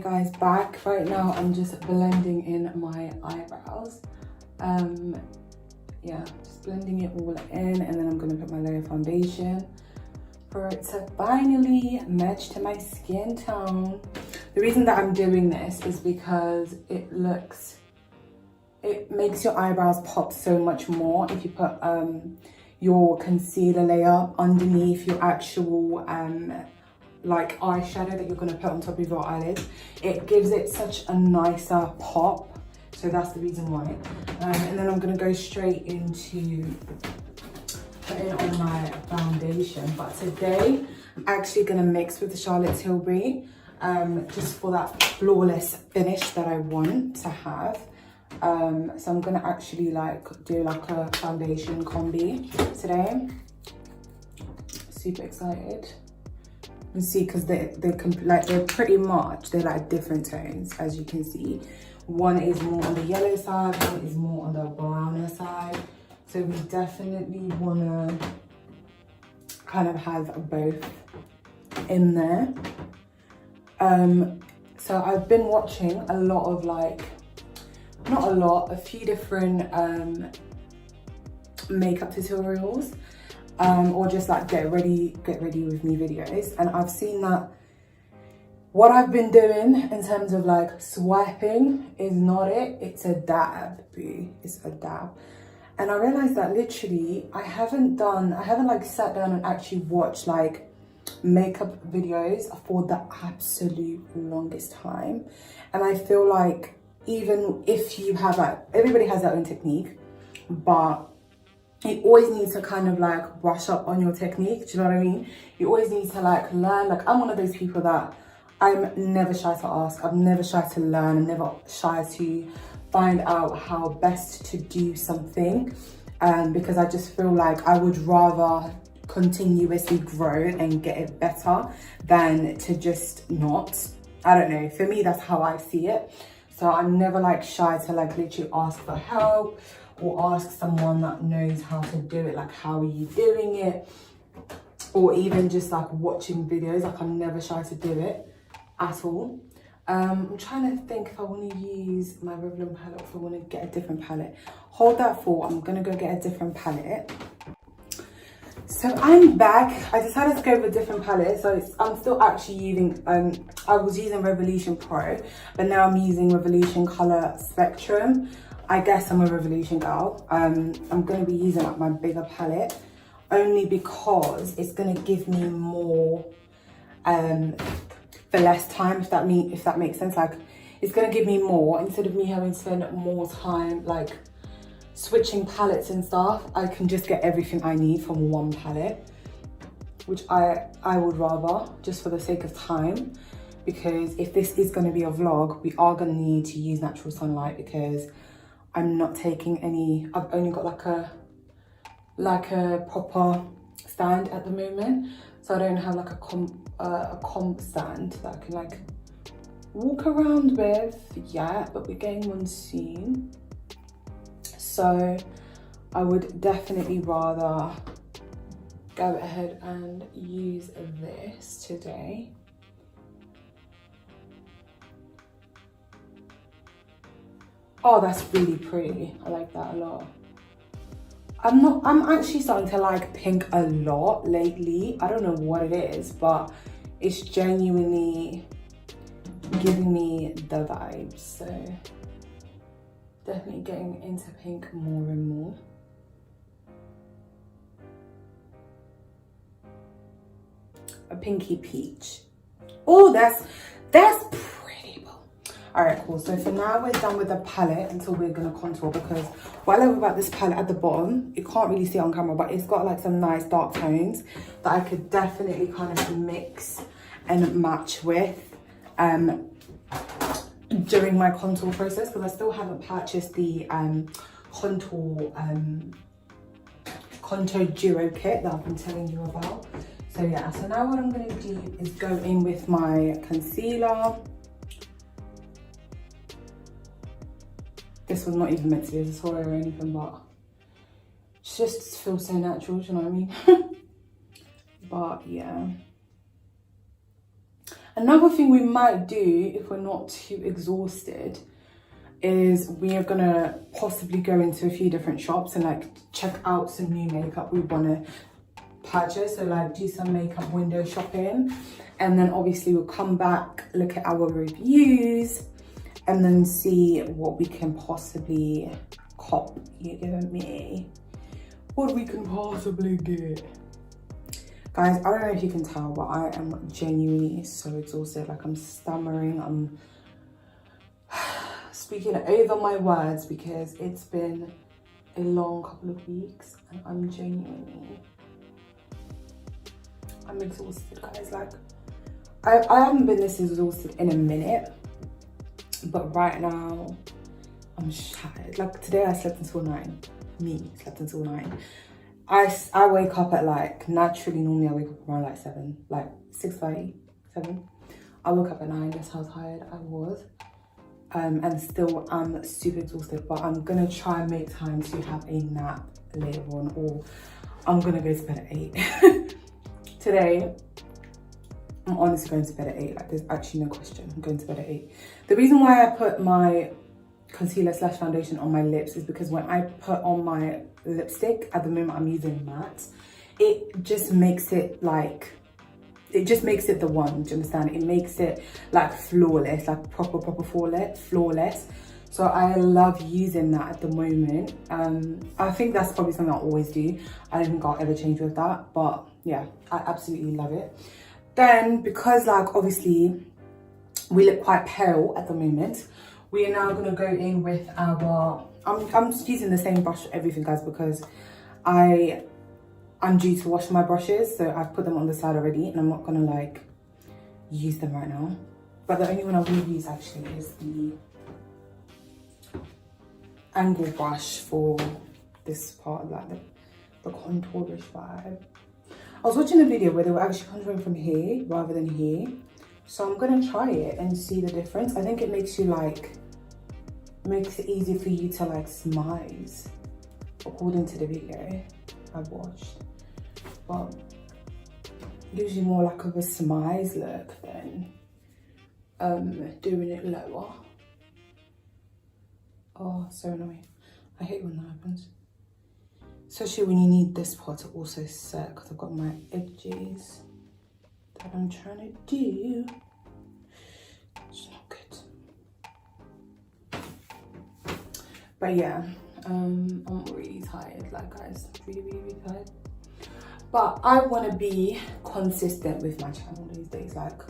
guys, back right now. I'm just blending in my eyebrows. Yeah, just blending it all in, and then I'm gonna put my layer of foundation for it to finally match to my skin tone. The reason that I'm doing this is because it makes your eyebrows pop so much more if you put your concealer layer underneath your actual like eyeshadow that you're going to put on top of your eyelids. It gives it such a nicer pop, so that's the reason why. And then I'm going to go straight into putting on my foundation, but today I'm actually going to mix with the Charlotte Tilbury just for that flawless finish that I want to have. So I'm going to actually do a foundation combi today. Super excited. And see, because they're pretty much, they're like different tones, as you can see. One is more on the yellow side, one is more on the browner side. So we definitely want to kind of have both in there. So I've been watching a lot of a few different makeup tutorials. Or just like get ready with me videos, and I've seen that what I've been doing in terms of like swiping is not it, it's a dab, it's a dab. And I realized that literally I haven't like sat down and actually watched like makeup videos for the absolute longest time. And I feel like even if you have everybody has their own technique, but you always need to kind of like brush up on your technique. Do you know what I mean? You always need to like learn. Like, I'm one of those people that I'm never shy to ask. I'm never shy to learn. I'm never shy to find out how best to do something. Because I just feel like I would rather continuously grow and get it better than to just not. I don't know. For me, that's how I see it. So I'm never like shy to like literally ask for help, or ask someone that knows how to do it, like how are you doing it, or even just like watching videos. Like, I'm never shy to do it at all. I'm trying to think if I want to use my Revlon palette or if I want to get a different palette. Hold that thought, I'm gonna go get a different palette. So I'm back. I decided to go with a different palette. So I'm still actually using, I was using Revolution Pro, but now I'm using Revolution Color Spectrum. I guess I'm a Revolution girl. I'm going to be using like my bigger palette only because it's going to give me more for less time, if that makes sense. Like, it's going to give me more instead of me having to spend more time like switching palettes and stuff. I can just get everything I need from one palette, which I would rather, just for the sake of time. Because if this is going to be a vlog, we are going to need to use natural sunlight, because I'm not taking any, I've only got like a proper stand at the moment. So I don't have like a comp stand that I can like walk around with yet, but we're getting one soon. So I would definitely rather go ahead and use this today. Oh, that's really pretty. I like that a lot. I'm actually starting to like pink a lot lately. I don't know what it is, but it's genuinely giving me the vibes. So definitely getting into pink more and more. A pinky peach. Oh, that's pretty. All right, cool. So for now, we're done with the palette until we're gonna contour, because what I love about this palette at the bottom, you can't really see it on camera, but it's got like some nice dark tones that I could definitely kind of mix and match with during my contour process, because I still haven't purchased the contour duo kit that I've been telling you about. So yeah, so now what I'm gonna do is go in with my concealer. This was not even meant to be a tutorial or anything, but it just feels so natural, do you know what I mean? But yeah, Another thing we might do if we're not too exhausted is we are gonna possibly go into a few different shops and like check out some new makeup we want to purchase. So like do some makeup window shopping, and then obviously we'll come back, look at our reviews, and then see what we can possibly cop. You giving me what we can possibly get. Guys, I don't know if you can tell, but I am genuinely so exhausted. Like I'm stammering, I'm speaking over my words because it's been a long couple of weeks and I'm exhausted, guys. Like I haven't been this exhausted in a minute, but right now I'm shattered. Like today I slept until 9. Slept until 9. I wake up at like, naturally normally I wake up around like 7, like 6:30, 7. I woke up at 9, that's how tired I was. And still I'm super exhausted, but I'm gonna try and make time to have a nap later on, or I'm gonna go to bed at 8. Today, I'm honestly going to bed at 8, like there's actually no question, I'm going to bed at 8. The reason why I put my concealer / foundation on my lips is because when I put on my lipstick, at the moment I'm using matte, it just makes it like, it just makes it the one, do you understand? It makes it like flawless, like proper flawless. So I love using that at the moment. I think that's probably something I'll always do. I don't think I'll ever change with that, but yeah, I absolutely love it. Then because like obviously we look quite pale at the moment, we are now gonna go in with our, I'm just using the same brush for everything, guys, because I'm due to wash my brushes, so I've put them on the side already and I'm not gonna like use them right now. But the only one I will use actually is the angle brush for this part, like the contourish vibe. I was watching a video where they were actually contouring from here rather than here, so I'm gonna try it and see the difference. I think it makes you like, makes it easier for you to like smize, according to the video I've watched. But gives you more like of a smize look than doing it lower. Oh, so annoying. I hate when that happens. Especially when you need this part to also set, because I've got my edges that I'm trying to do. It's not good. But yeah, I'm really tired, like guys, really tired. But I want to be consistent with my channel these days, like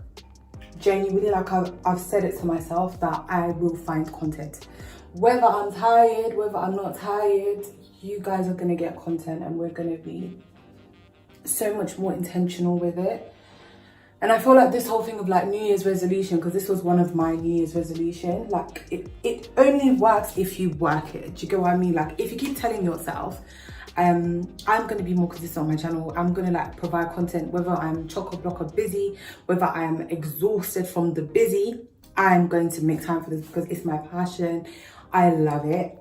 genuinely, like I've said it to myself that I will find content. Whether I'm tired, whether I'm not tired, you guys are going to get content and we're going to be so much more intentional with it. And I feel like this whole thing of like New Year's resolution, because this was one of my New Year's resolution, like it only works if you work it. Do you get what I mean? Like if you keep telling yourself, I'm going to be more consistent on my channel, I'm going to like provide content, whether I'm chock-a-block or busy, whether I'm exhausted from the busy, I'm going to make time for this because it's my passion. I love it.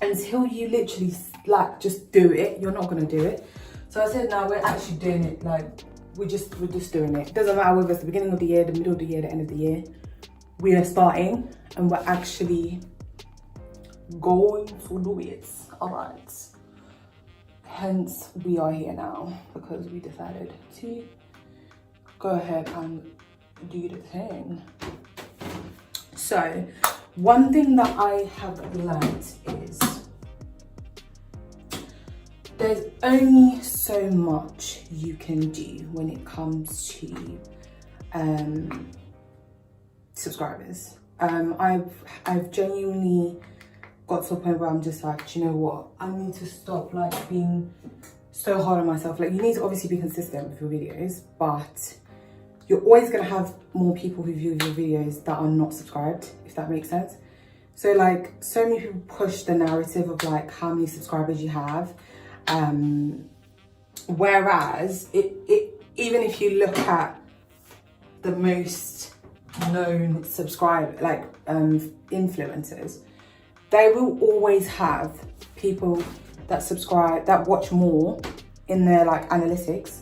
Until you literally like just do it, you're not going to do it. So I said, no, we're actually doing it. Like we're just doing it. It doesn't matter whether it's the beginning of the year, the middle of the year, the end of the year. We are starting and we're actually going to do it. All right. Hence we are here now because we decided to go ahead and do the thing. So one thing that I have learned is there's only so much you can do when it comes to subscribers. I've genuinely got to a point where I'm just like, do you know what? I need to stop like being so hard on myself. Like you need to obviously be consistent with your videos, but you're always gonna have more people who view your videos that are not subscribed, if that makes sense. So like so many people push the narrative of like how many subscribers you have. Whereas even if you look at the most known influencers, they will always have people that subscribe, that watch more in their like analytics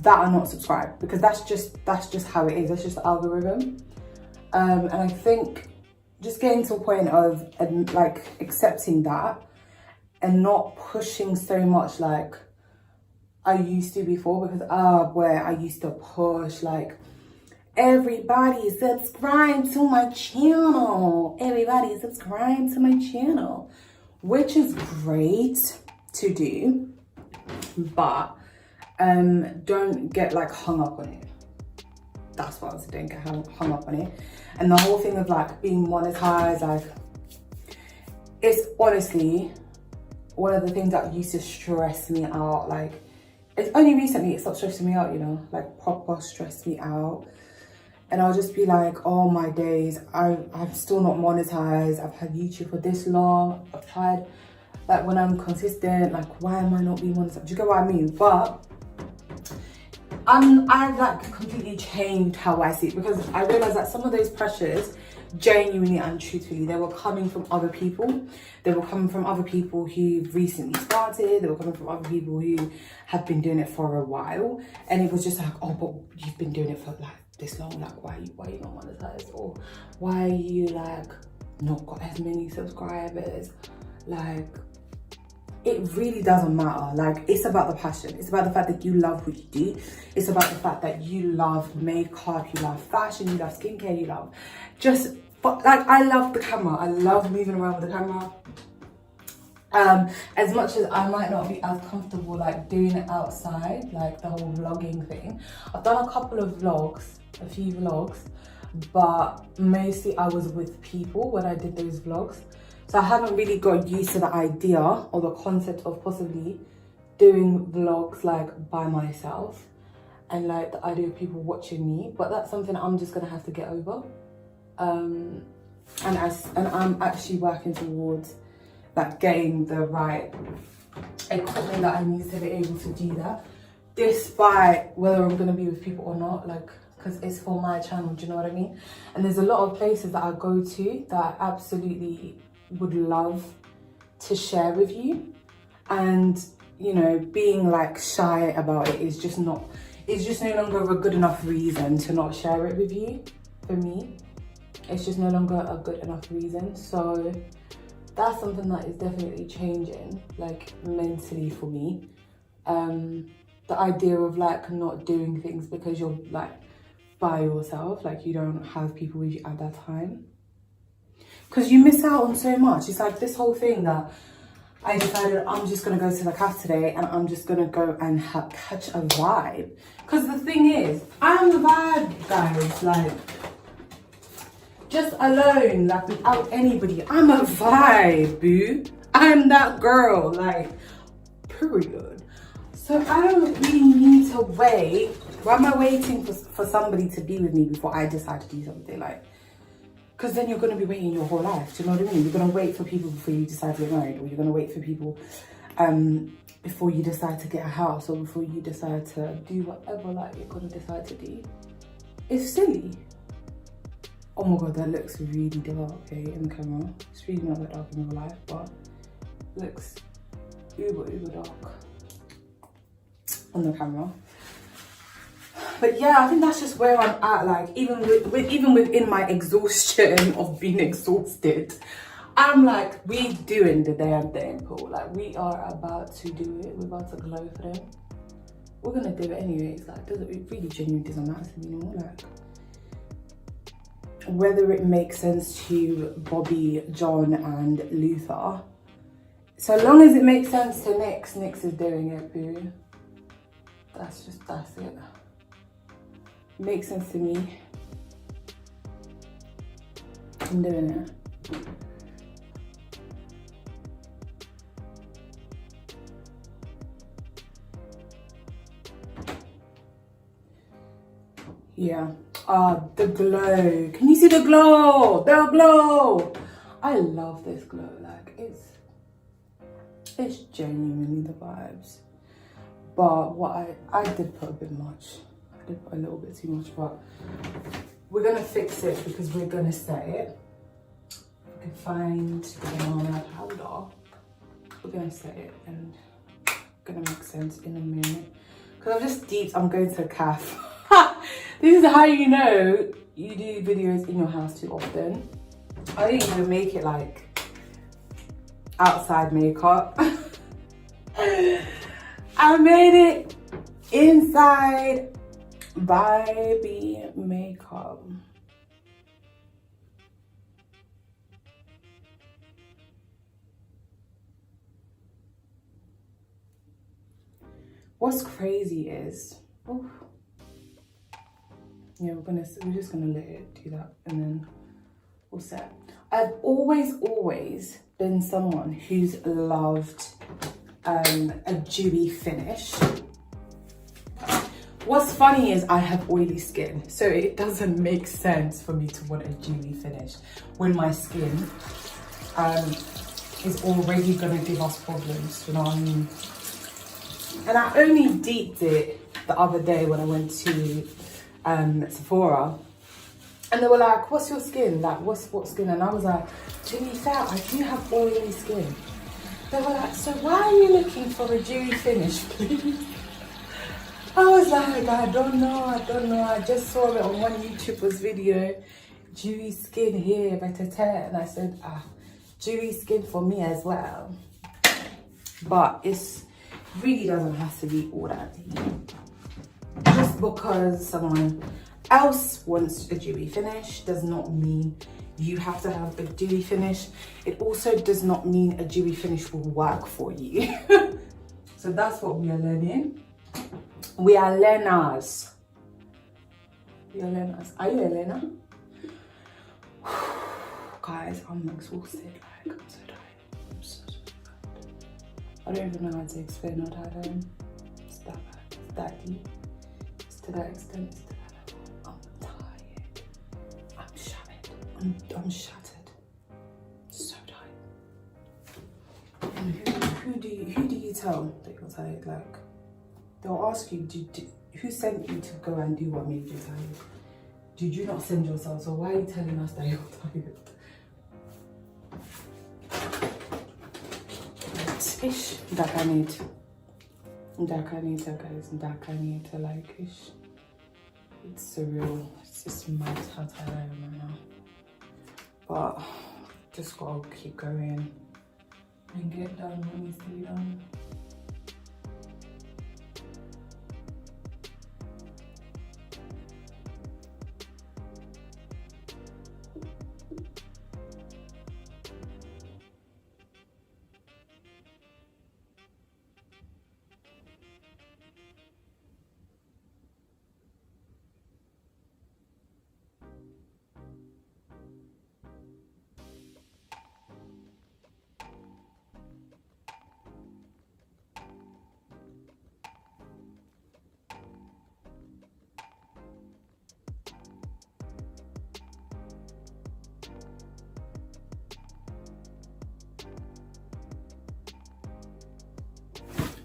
that are not subscribed, because that's just how it is. That's just the algorithm. And I think just getting to a point of like accepting that and not pushing so much like I used to before, because where I used to push like, everybody subscribe to my channel, everybody subscribe to my channel, which is great to do, but don't get like hung up on it. That's what I was saying, don't get hung up on it. And the whole thing of like being monetized, like, it's honestly one of the things that used to stress me out. Like, it's only recently it stopped stressing me out, you know, like proper stressed me out. And I'll just be like, oh my days, I'm still not monetized. I've had YouTube for this long. I've tried, like, when I'm consistent, like, why am I not being monetized? Do you get what I mean? But I've like completely changed how I see it, because I realized that some of those pressures, genuinely and truthfully, they were coming from other people. They were coming from other people who recently started. They were coming from other people who have been doing it for a while. And it was just like, oh, but you've been doing it for like this long, like why are you not monetized, or why are you like not got as many subscribers? Like, it really doesn't matter. Like, it's about the passion. It's about the fact that you love what you do. It's about the fact that you love makeup, you love fashion, you love skincare, you love but like, I love the camera. I love moving around with the camera. As much as I might not be as comfortable like doing it outside, like the whole vlogging thing, I've done a couple of vlogs, a few vlogs, but mostly I was with people when I did those vlogs. So I haven't really got used to the idea or the concept of possibly doing vlogs like by myself, and like the idea of people watching me. But that's something I'm just gonna have to get over. And I'm actually working towards like getting the right equipment that I need to be able to do that, despite whether I'm gonna be with people or not, like, because it's for my channel, do you know what I mean? And there's a lot of places that I go to that I absolutely would love to share with you, and you know, being like shy about it is just no longer a good enough reason to not share it with you. For me, it's just no longer a good enough reason. So that's something that is definitely changing, like mentally for me. The idea of like not doing things because you're like by yourself, like you don't have people with you at that time, because you miss out on so much. It's like this whole thing that I decided I'm just gonna go to the cafe today and I'm just gonna go and catch a vibe. Because the thing is, I'm the vibe, guys. Like, just alone, like without anybody, I'm a vibe, boo. I'm that girl, like, period. So I don't really need to wait. Why am I waiting for somebody to be with me before I decide to do something? Like, because then you're going to be waiting your whole life. Do you know what I mean? You're going to wait for people before you decide to get married, or you're going to wait for people before you decide to get a house, or before you decide to do whatever like you're going to decide to do. It's silly. Oh my god, that looks really dark, okay, in the camera. It's really not that dark in real life, but it looks uber dark on the camera. But yeah, I think that's just where I'm at. Like, even within my exhaustion of being exhausted, I'm like, we doing the damn thing, Paul. Like, we are about to do it. We're about to glow for them. We're gonna do it anyways. Like, it really genuinely doesn't matter, you know? Like, whether it makes sense to Bobby, John, and Luther, so long as it makes sense to Nyx, Nyx is doing it, boo. That's it. Makes sense to me. I'm doing it. Yeah. The glow. Can you see the glow? The glow. I love this glow. Like, it's genuinely the vibes. But what I did put a bit much. I did put a little bit too much, but we're gonna fix it because we're gonna set it. We can find the banana powder. We're gonna set it and gonna make sense in a minute. because I've just deeped I'm going to a calf. This is how you know you do videos in your house too often. I didn't even make it like outside makeup. I made it inside baby makeup. What's crazy is, yeah, we're just gonna let it do that and then we'll set. I've always been someone who's loved a dewy finish. What's funny is I have oily skin, so it doesn't make sense for me to want a dewy finish when my skin is already gonna give us problems, you know what I mean? And I only deeped it the other day when I went to Sephora, and they were like, what's your skin? Like, what skin? And I was like, to be fair, I do have oily skin. They were like, so why are you looking for a dewy finish, please? I was like, I don't know. I just saw it on one YouTuber's video, dewy skin here, and I said, dewy skin for me as well. But it really doesn't have to be all that deep. Just because someone else wants a dewy finish does not mean you have to have a dewy finish. It also does not mean a dewy finish will work for you. So that's what we are learning. We are learners. We are learners. Are you a learner? Guys, I'm exhausted. Like, I'm so tired. I'm so tired. I don't even know how to explain how tired I am. It's that bad. It's that deep. It's to that extent. It's to that level. I'm tired. I'm shattered. I'm shattered. So tired. And who do you tell that you're tired? Like, they'll ask you, who sent you to go and do what made you tired? Did you not send yourself? So why are you telling us that you're tired? Ish, Dakanita guys, Dakanita, like ish. It's surreal. It's just mad how tired I am right now. But just gotta keep going and get done what needs to be done.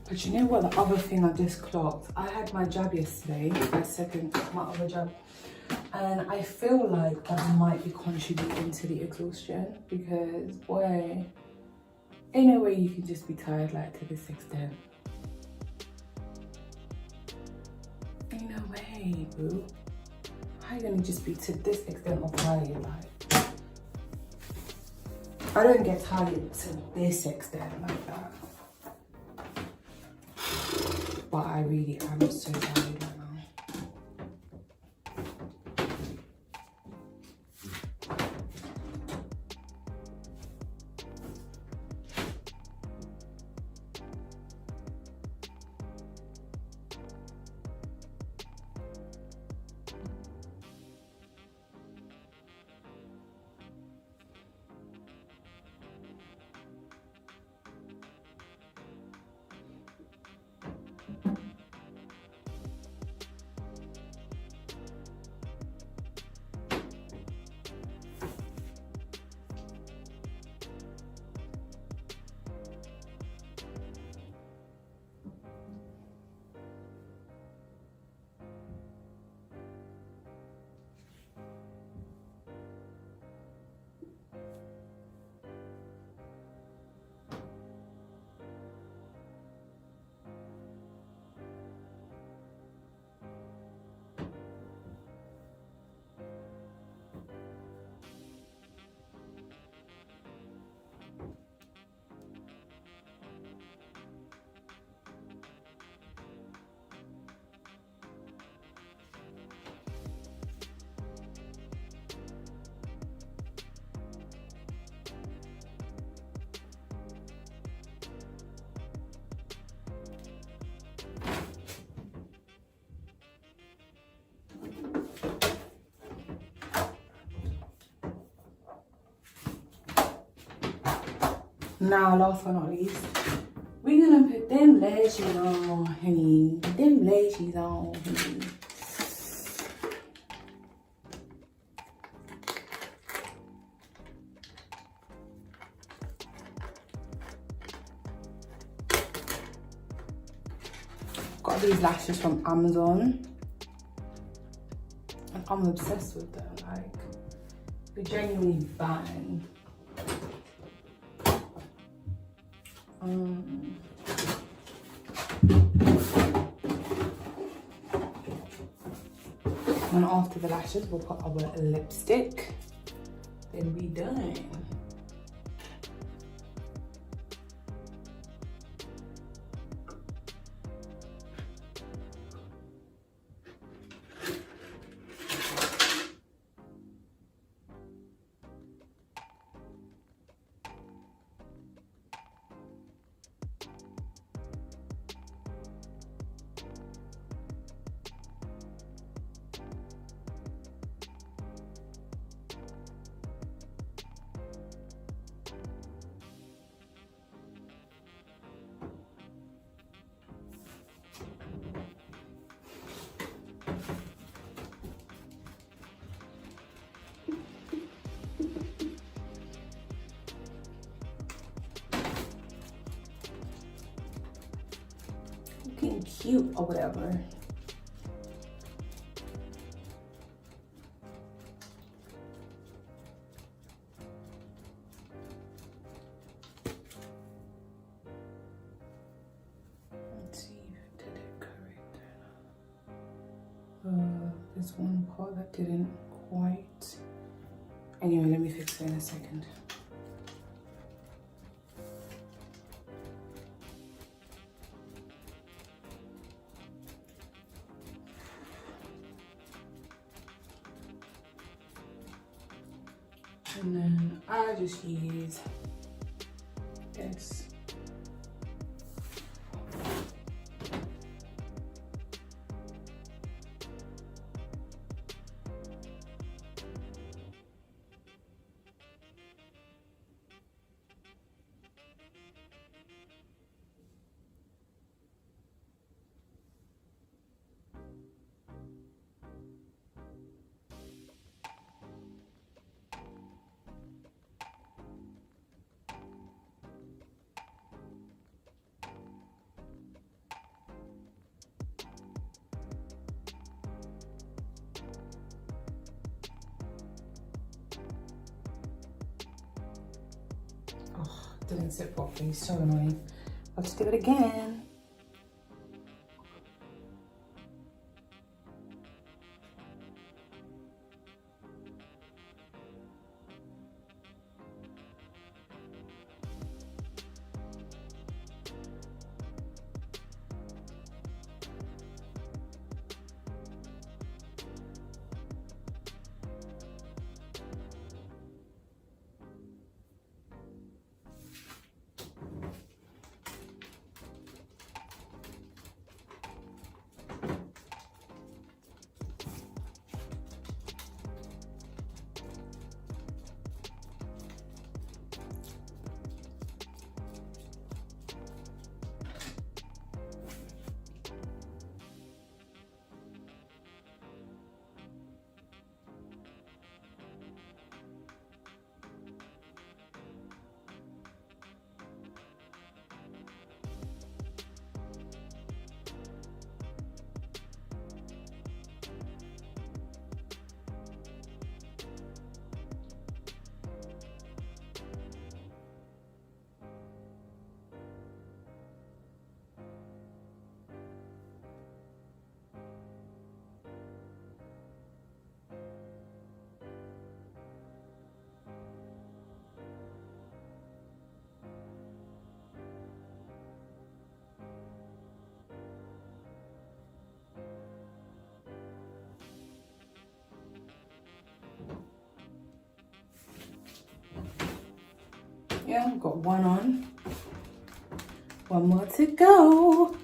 But you know what, the other thing I just clocked? I had my jab yesterday, my other jab. And I feel like that might be contributing to the exhaustion because, boy, ain't no way you can just be tired like to this extent. Ain't no way, boo. How are you gonna just be to this extent of tired? Like, I don't get tired to this extent like that. But I really am so tired right now. Now, last but not least, we're gonna put them lashes on, honey. Them lashes on, honey. Got these lashes from Amazon. And I'm obsessed with them. Like, they're genuinely bang. And after the lashes, we'll put our lipstick. Then we done. Looking cute or whatever. Let's see if I did it correct. There's one part that didn't quite. Anyway, let me fix it in a second. And then I just use this. Didn't sit properly, so annoying. I'll just do it again. Yeah, I've got one on. One more to go.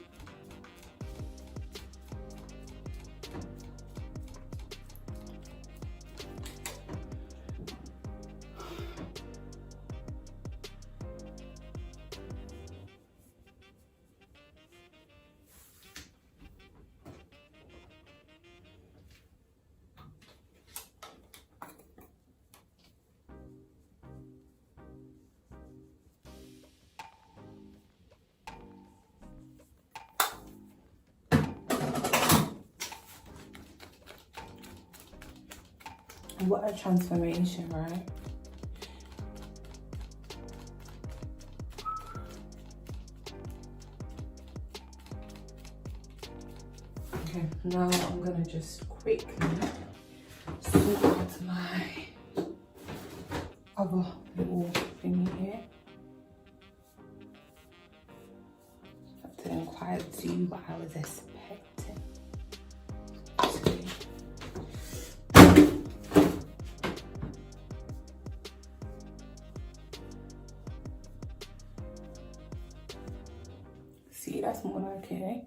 What a transformation, right? Okay, now I'm gonna just quickly sort out my other little thingy here. That didn't quite do what I was expecting. See, that's more like it.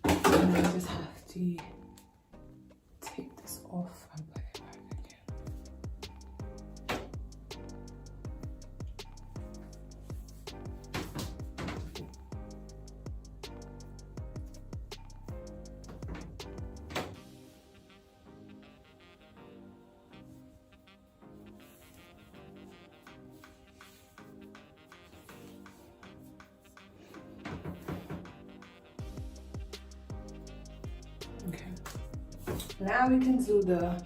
And I just have to take this off and put it back again. Okay, now we can do the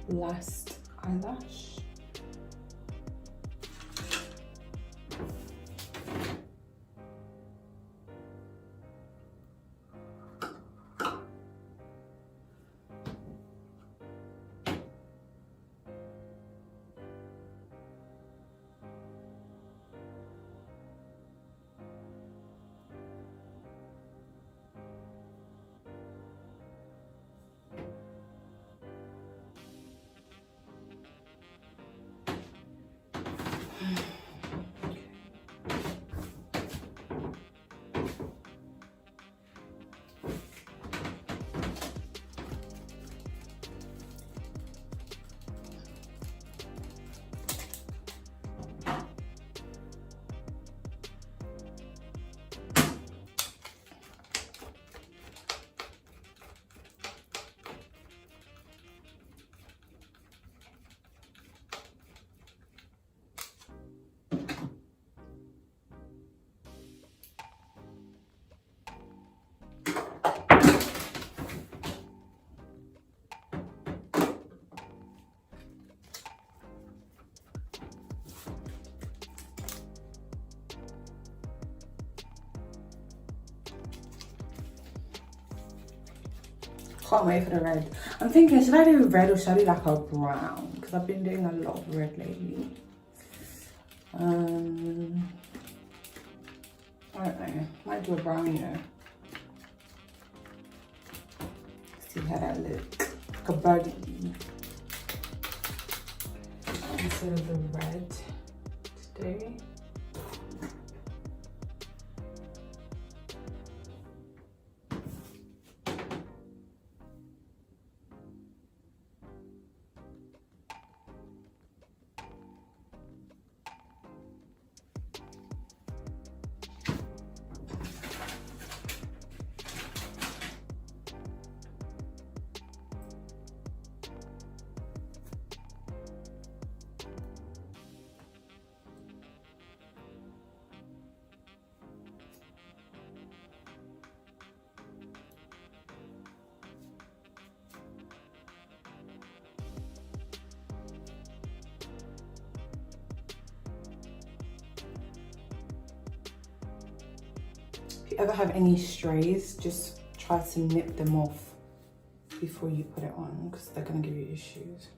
last eyelash. Can't wait for the red. I'm thinking, should I do red or should I do like a brown? Because I've been doing a lot of red lately. I don't know. Might do a brown, you know. See how that looks. Like a burgundy. Instead of the red today. If you ever have any strays, just try to nip them off before you put it on because they're going to give you issues.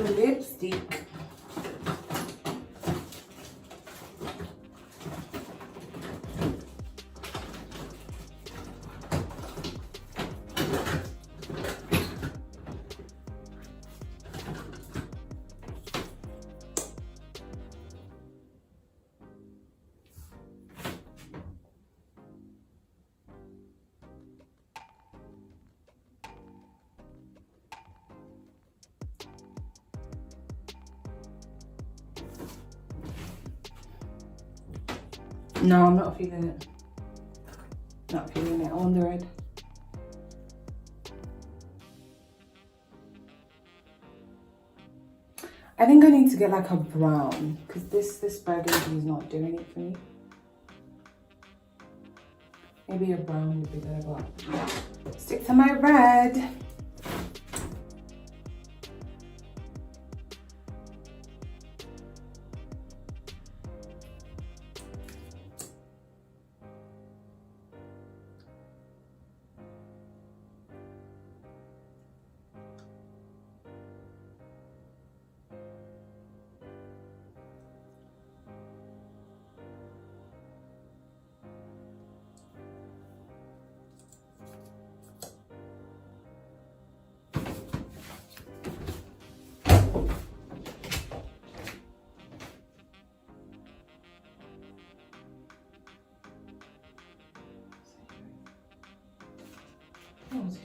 lipstick. No, I'm not feeling it. Not feeling it. I want the red. I think I need to get like a brown because this burgundy is not doing it for me. Maybe a brown would be better, but stick to my red.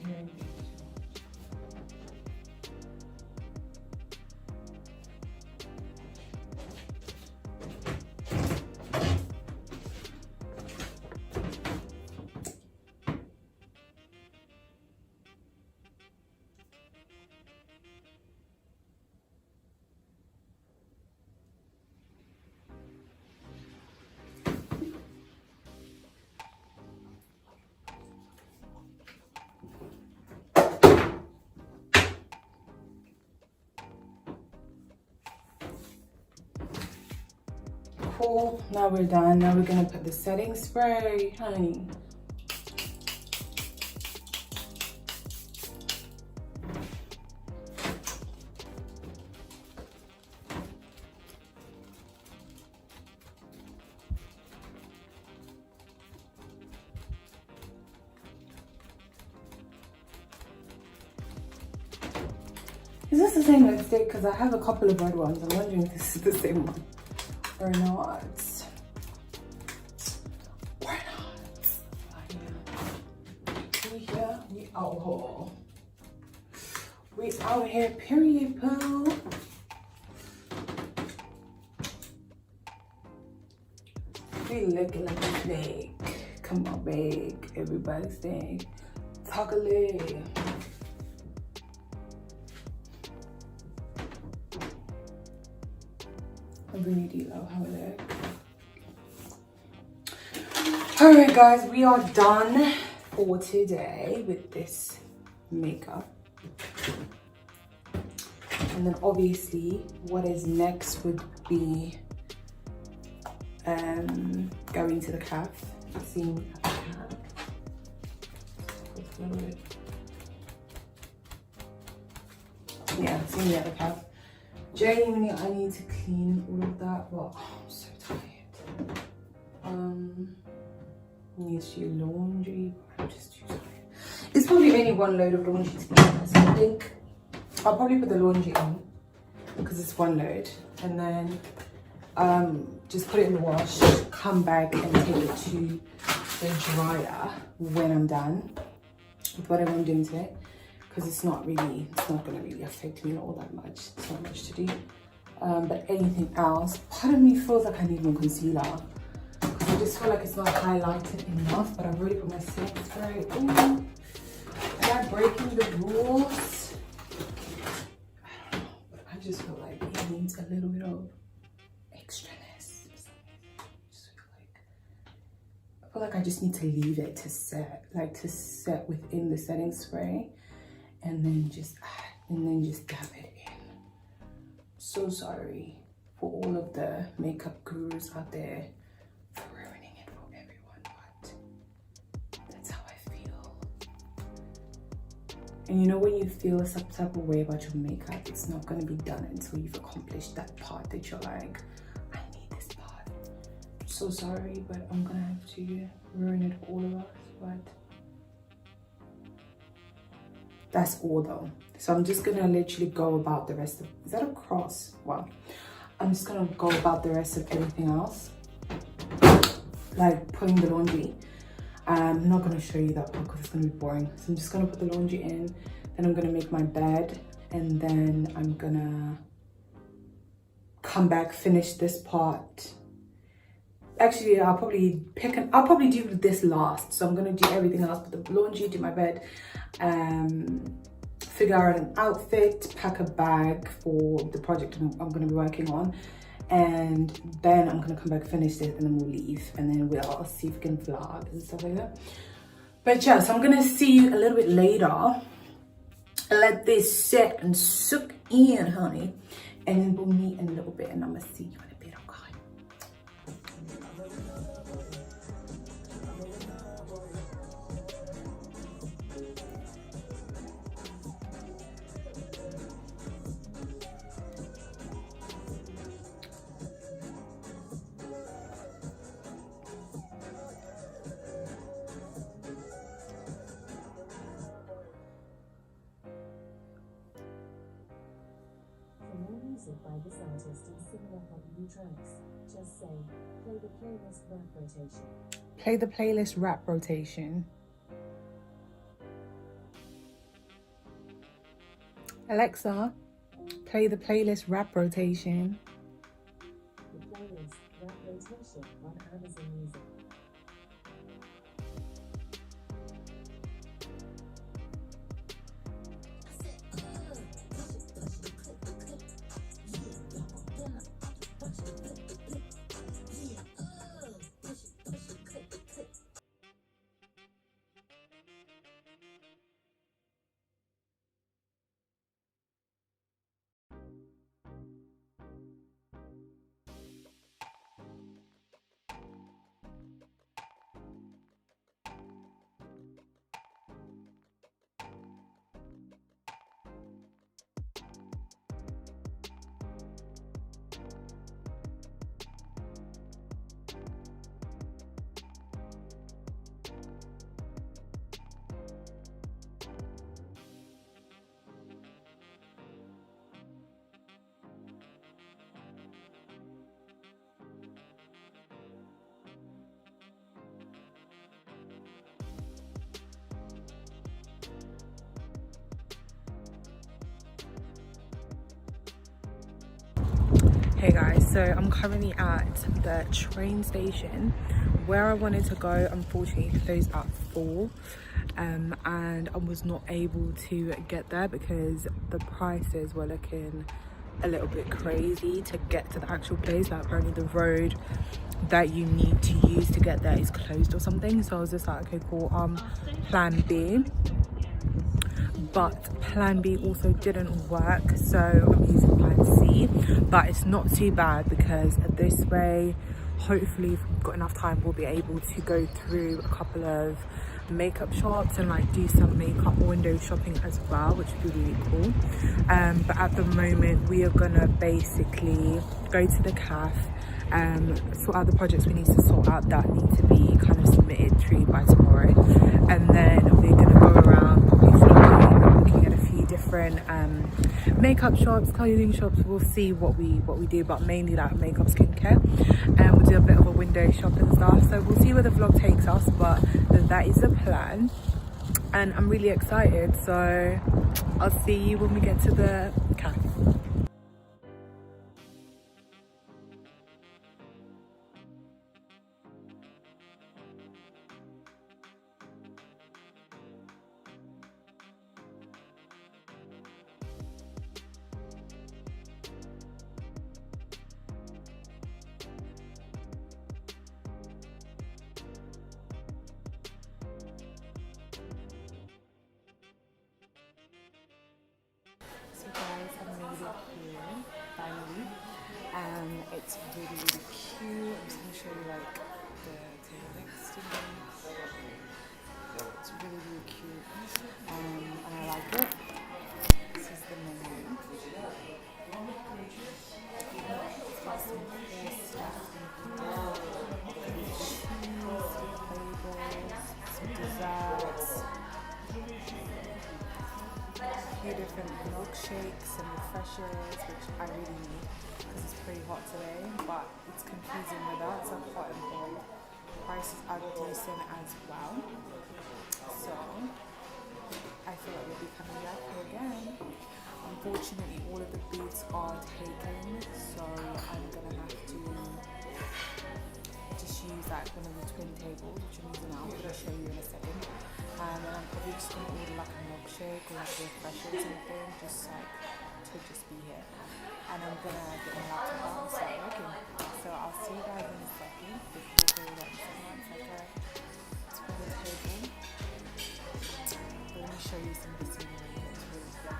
Here. Cool, now we're done. Now we're gonna put the setting spray, honey. Is this the same lipstick? Because I have a couple of red ones. I'm wondering if this is the same one or not. Why not? We here, we out here. We out here, period, poo. We looking like a snake. Come on, babe. Everybody say, talk a little. I really do love how it looks. Alright guys, we are done for today with this makeup. And then obviously what is next would be going to the calf, seeing what I have. A little bit. Yeah, seeing the other calf. Genuinely, I need to clean all of that, but oh, I'm so tired. I need to do laundry, but I'm just too tired. It's probably only one load of laundry to be honest. I think I'll probably put the laundry on because it's one load, and then just put it in the wash, come back and take it to the dryer when I'm done with whatever I'm doing today. Because it's not going to really affect me all that much. It's not much to do. But anything else, part of me feels like I need more concealer. Because I just feel like it's not highlighted enough, but I've already put my setting spray. Ooh, am I breaking the rules? I don't know, but I just feel like it needs a little bit of extraness. I feel like I just need to leave it to set, within the setting spray. And then just dab it in. So sorry for all of the makeup gurus out there for ruining it for everyone, but that's how I feel. And you know when you feel a some type of way about your makeup, it's not going to be done until you've accomplished that part that you're like, I need this part. I'm so sorry, but I'm going to have to ruin it for all of us. But that's all though. So I'm just going to literally go about the rest of, is that a cross? Wow. I'm just going to go about the rest of everything else. Like putting the laundry. I'm not going to show you that part because it's going to be boring. So I'm just going to put the laundry in, then I'm going to make my bed, and then I'm going to come back, finish this part. Actually, I'll probably do this last. So I'm going to do everything else, put the laundry, do my bed, figure out an outfit, pack a bag for the project I'm going to be working on. And then I'm gonna come back, finish it, and then we'll leave, and then we'll see if we can vlog and stuff like that. But yeah, so I'm gonna see you a little bit later. Let this sit and soak in, honey, and then we'll meet in a little bit, and I'm gonna see you in a bit, okay? By this artist and similar hot new tracks. Just say, play the playlist rap rotation. Play the playlist rap rotation. Alexa, play the playlist rap rotation. The playlist rap rotation on Amazon Music. Hey guys, so I'm currently at the train station. Where I wanted to go unfortunately closed at 4, and I was not able to get there because the prices were looking a little bit crazy to get to the actual place. Like apparently the road that you need to use to get there is closed or something. So I was just like, okay cool, plan B. But plan B also didn't work, so I'm using plan C. But it's not too bad because this way, hopefully if we've got enough time, we'll be able to go through a couple of makeup shops and like do some makeup window shopping as well, which would be really cool. But at the moment we are gonna basically go to the cafe, sort out the projects we need to sort out that need to be kind of submitted through by tomorrow, and then we're gonna go around probably looking at a few different makeup shops, clothing shops. We'll see what we do, but mainly like makeup, skincare, and we'll do a bit of a window shop and stuff. So we'll see where the vlog takes us, but that is the plan and I'm really excited. So I'll see you when we get to the cafe. So guys, I made it here finally. It's really, really cute. I'm just gonna show you like the table next to me. It's really, really cute. And I like it. few different milkshakes and refreshers, which I really need because it's pretty hot today, but it's confusing with that. It's like hot and cold. Prices are decent as well. So I feel like we'll be coming back here again. Unfortunately, all of the booths are taken, so I'm gonna have to just use like one of the twin tables, which I'm using now, which I'll show you in a second. And then I'm probably just gonna order like a milkshake or like a refresher or something, just like to just be here. And I'm gonna get my laptop out and start working. So I'll see you guys in a second. Before we go on second, it's for the table. But let me show you some of the scenery. It's really good.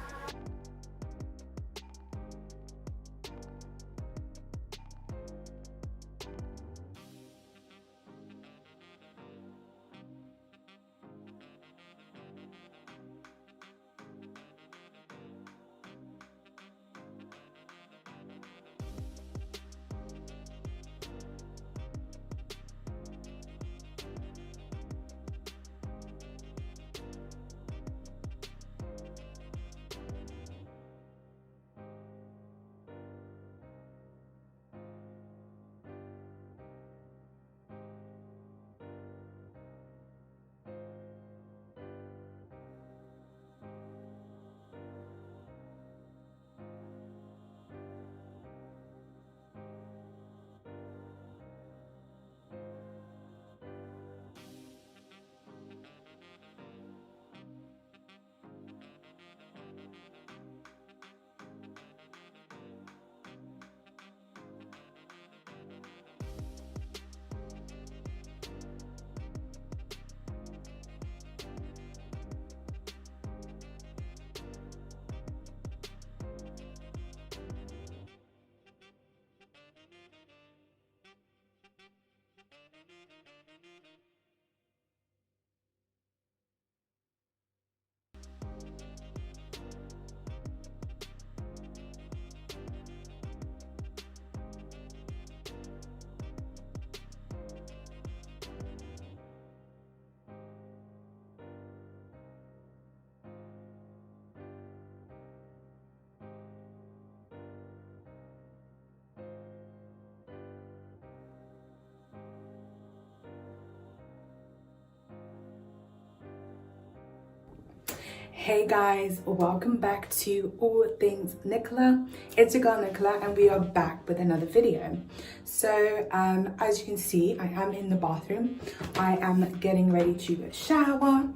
Hey guys, welcome back to All Things Nicola. It's your girl Nicola and we are back with another video. So as you can see, I am in the bathroom. I am getting ready to shower,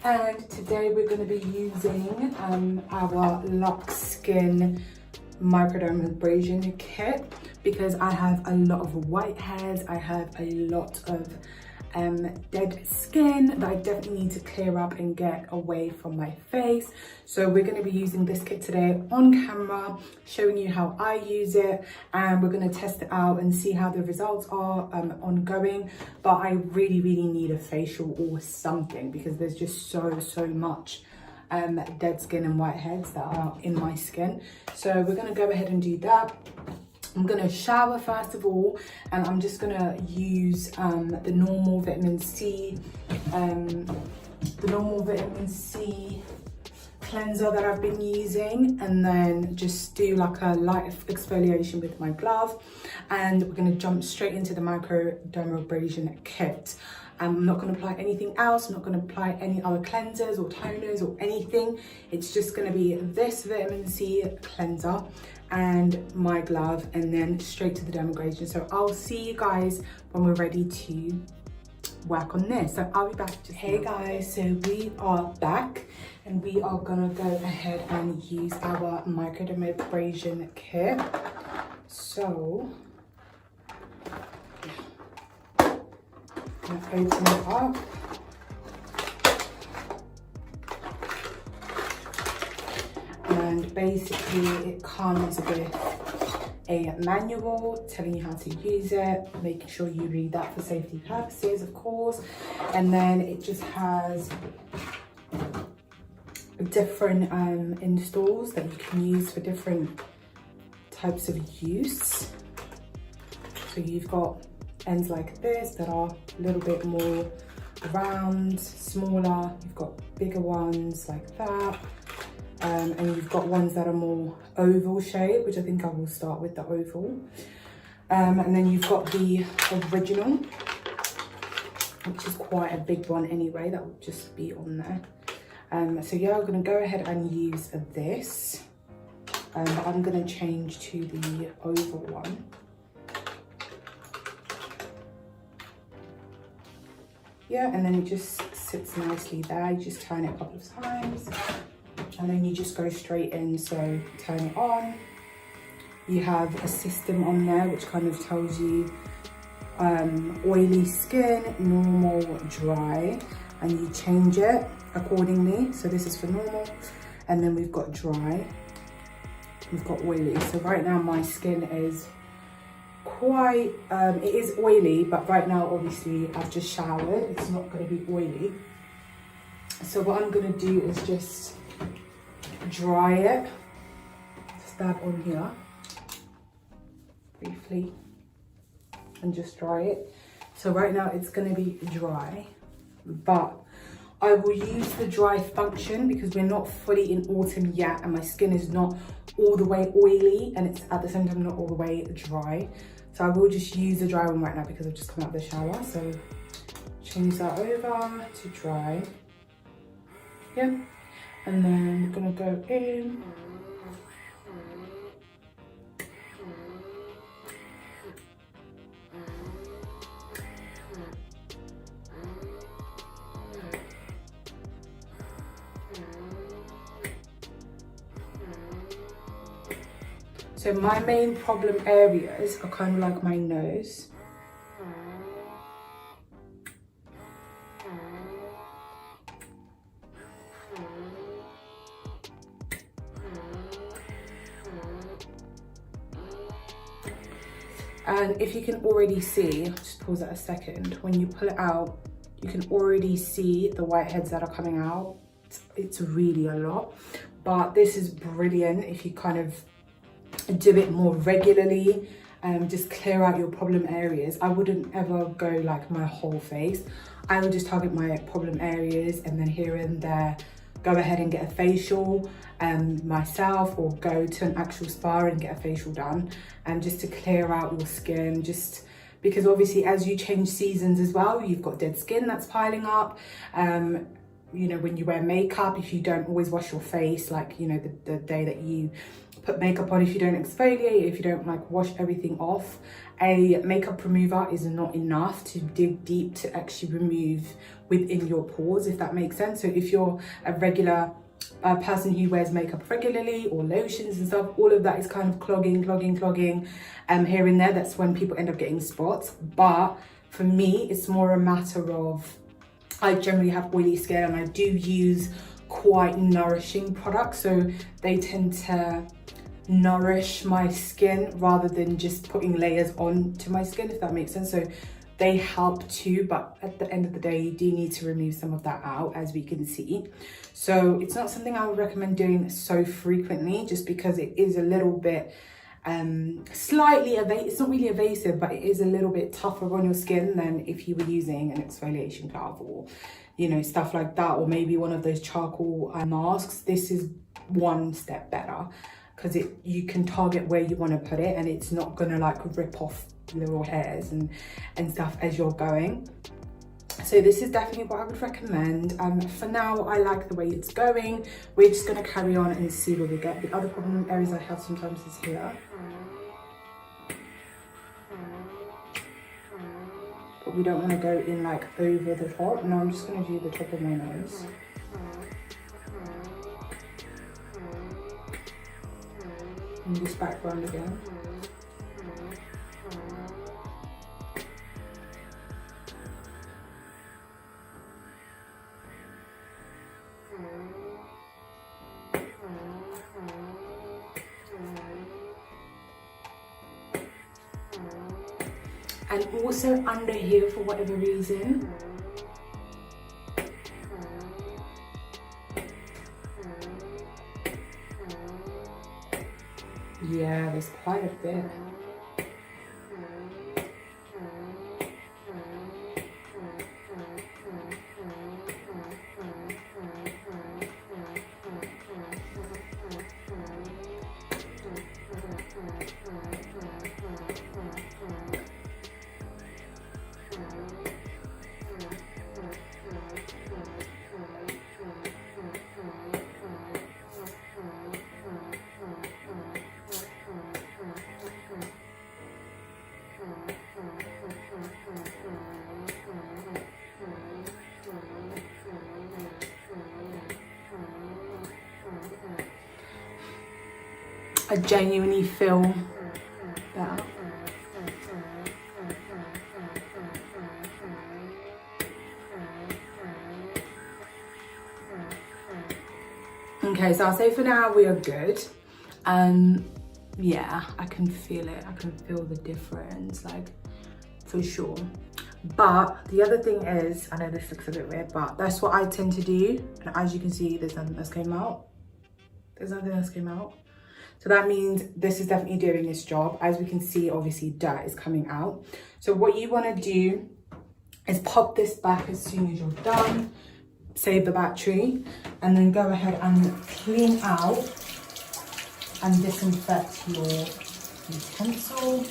and today we're going to be using our Luxe Skin Microdermabrasion kit because I have a lot of whiteheads. I have a lot of dead skin that I definitely need to clear up and get away from my face. So we're going to be using this kit today on camera, showing you how I use it, and we're going to test it out and see how the results are ongoing. But I really need a facial or something because there's just so much dead skin and whiteheads that are in my skin. So we're going to go ahead and do that. I'm gonna shower first of all, and I'm just gonna use the normal vitamin C cleanser that I've been using, and then just do like a light exfoliation with my glove, and we're gonna jump straight into the Microdermabrasion kit. I'm not going to apply anything else. I'm not going to apply any other cleansers or toners or anything. It's just going to be this vitamin C cleanser and my glove, and then straight to the dermabrasion. So I'll see you guys when we're ready to work on this. So I'll be back. Hey guys, so we are back and we are going to go ahead and use our Microdermabrasion kit. So open it up. And basically it comes with a manual telling you how to use it, making sure you read that for safety purposes, of course. And then it just has different installs that you can use for different types of use. So you've got ends like this that are a little bit more round, smaller. You've got bigger ones like that, and and you've got ones that are more oval shape, which I think I will start with the oval. And then you've got the original, which is quite a big one anyway, that will just be on there. So yeah, I'm gonna go ahead and use this. But I'm gonna change to the oval one. Yeah, and then it just sits nicely there. You just turn it a couple of times, and then you just go straight in. So turn it on. You have a system on there which kind of tells you oily skin, normal, dry, and you change it accordingly. So this is for normal, and then we've got dry, we've got oily. So right now my skin is quite, it is oily, but right now obviously I've just showered, it's not going to be oily. So what I'm going to do is just dry it, stab on here briefly and just dry it. So right now it's going to be dry, but I will use the dry function because we're not fully in autumn yet and my skin is not all the way oily and it's at the same time not all the way dry. So I will just use the dry one right now because I've just come out of the shower. So change that over to dry. Yeah. And then I'm gonna go in. So my main problem areas are kind of like my nose. And if you can already see, just pause that a second, when you pull it out, you can already see the whiteheads that are coming out. It's really a lot, but this is brilliant if you kind of do it more regularly, just clear out your problem areas. I wouldn't ever go like my whole face. I would just target my problem areas and then here and there go ahead and get a facial myself, or go to an actual spa and get a facial done, and just to clear out your skin, just because obviously as you change seasons as well, you've got dead skin that's piling up. You know, when you wear makeup, if you don't always wash your face, like, you know, the day that you put makeup on, if you don't exfoliate, if you don't like wash everything off, a makeup remover is not enough to dig deep to actually remove within your pores, if that makes sense. So if you're a regular person who wears makeup regularly, or lotions and stuff, all of that is kind of clogging here and there. That's when people end up getting spots. But for me, it's more a matter of, I generally have oily skin and I do use quite nourishing products, so they tend to nourish my skin rather than just putting layers onto my skin, if that makes sense. So they help too, but at the end of the day, you do need to remove some of that out, as we can see. So it's not something I would recommend doing so frequently, just because it is a little bit slightly it's not really evasive, but it is a little bit tougher on your skin than if you were using an exfoliation glove, or, you know, stuff like that, or maybe one of those charcoal masks. This is one step better because you can target where you want to put it, and it's not gonna like rip off little hairs and stuff as you're going. So this is definitely what I would recommend. For now, I like the way it's going. We're just going to carry on and see where we get. The other problem areas I have sometimes is here. But we don't want to go in like over the top. No, I'm just going to do the top of my nose. And this background again. And also under here, for whatever reason, yeah, there's quite a bit. I genuinely feel better. Okay, so I'll say for now we are good. Yeah, I can feel it. I can feel the difference, like, for sure. But the other thing is, I know this looks a bit weird, but that's what I tend to do. And as you can see, there's nothing that's came out. There's nothing that's came out. So that means this is definitely doing its job. As we can see, obviously dirt is coming out. So what you want to do is pop this back as soon as you're done, save the battery, and then go ahead and clean out and disinfect your utensil.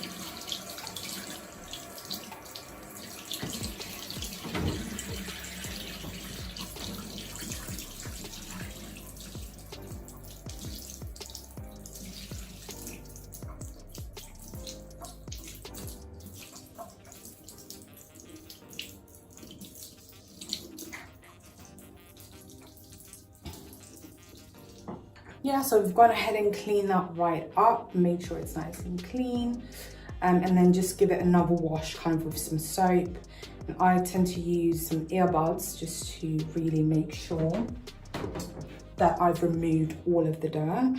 Yeah, so we've gone ahead and cleaned that right up, make sure it's nice and clean, and then just give it another wash kind of with some soap. And I tend to use some earbuds just to really make sure that I've removed all of the dirt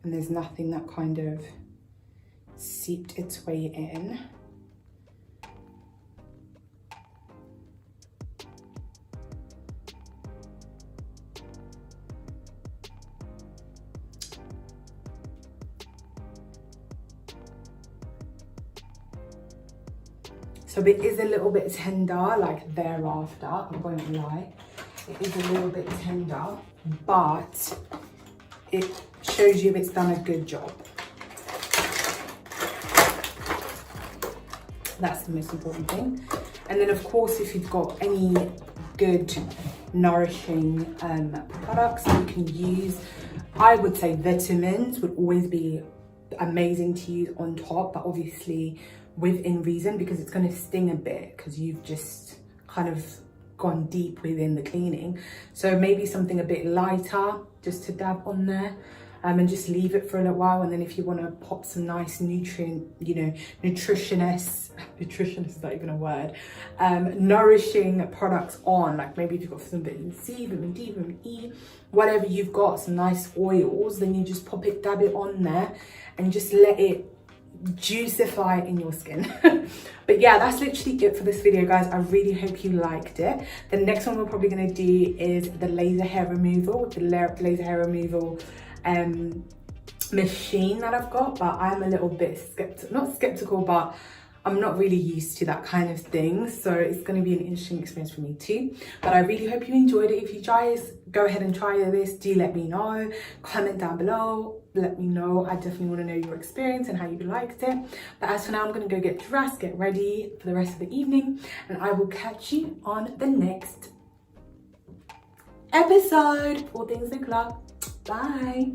and there's nothing that kind of seeped its way in. So it is a little bit tender, like thereafter, I won't lie. It is a little bit tender, but it shows you it's done a good job. That's the most important thing. And then of course, if you've got any good nourishing products that you can use, I would say vitamins would always be amazing to use on top, but obviously within reason, because it's going to sting a bit because you've just kind of gone deep within the cleaning. So maybe something a bit lighter just to dab on there, and just leave it for a little while. And then if you want to pop some nice nutritionist is not even a word, nourishing products on, like maybe if you've got some vitamin C, vitamin D, vitamin E, whatever you've got, some nice oils, then you just pop it, dab it on there and just let it juicify in your skin. But yeah, that's literally it for this video, guys. I really hope you liked it. The next one we're probably going to do is the laser hair removal, laser hair removal machine that I've got, but I'm a little bit not skeptical, but I'm not really used to that kind of thing, so it's going to be an interesting experience for me too. But I really hope you enjoyed it. If you guys go ahead and try this, do let me know. Comment down below, let me know. I definitely want to know your experience and how you liked it. But as for now, I'm going to go get dressed, get ready for the rest of the evening, and I will catch you on the next episode. Allthingsnicola. Bye.